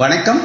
வணக்கம்.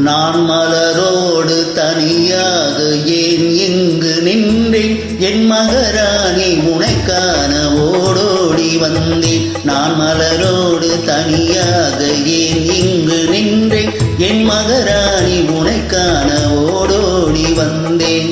நான் மலரோடு தனியாக ஏன் இங்கு நின்றேன், என் மகராணி உனைக்கான ஓடோடி வந்தேன். நான் மலரோடு தனியாக ஏன் இங்கு நின்றேன், என் மகராணி உனைக்கான ஓடோடி வந்தேன்.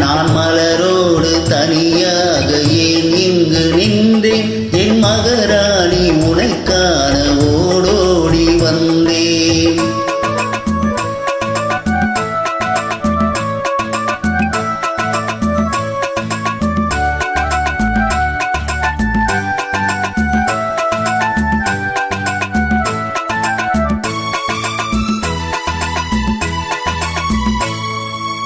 நான் மலரோடு தனியாக ஏன் இங்கு நின்றேன், என் மகராணி உனைக்கான ஓடோடி வந்தேன்.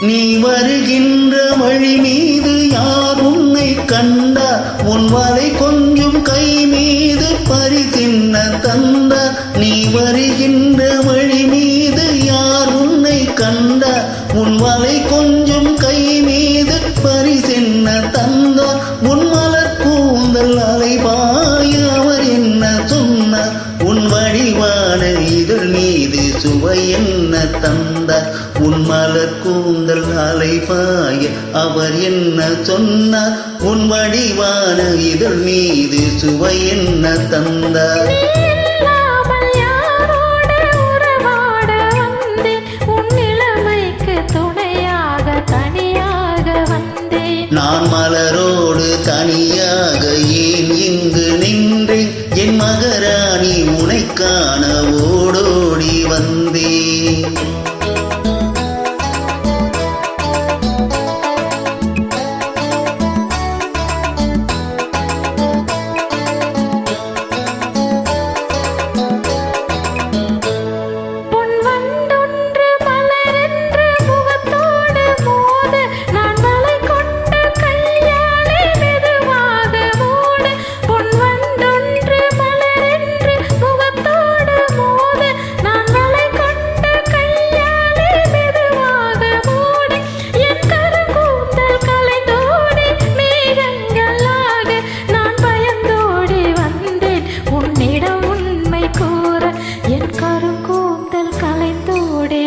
நீ வருகின்ற வழி மீது யார் உன்னை கண்டார், உன் வலை கொஞ்சம் கை மீது பரிசின்ன தந்தார். நீ வருகின்ற வழி மீது யார் உன்னை கண்டார், உன் வலை கொஞ்சம் கை மீது பரிசின்ன தந்தார். உன் மலர் கூந்தல் அலைபாய அவர் என்ன சொன்னார், உன் வடிவான இதழ் மீது சுவை என்ன தந்தார். உன் மலர் கூந்தல் அலைபாய அவர் என்ன சொன்னார், உன் வடிவான இதழ் மீது சுவை என்ன தந்தார். நான் மலரோடு தனியாக ஏன் இங்கு நின்றேன், என் மகராணி உனைக்கான ஓடோடி வந்தேன். என் கருங்கூந்தல் கலைந்தோடே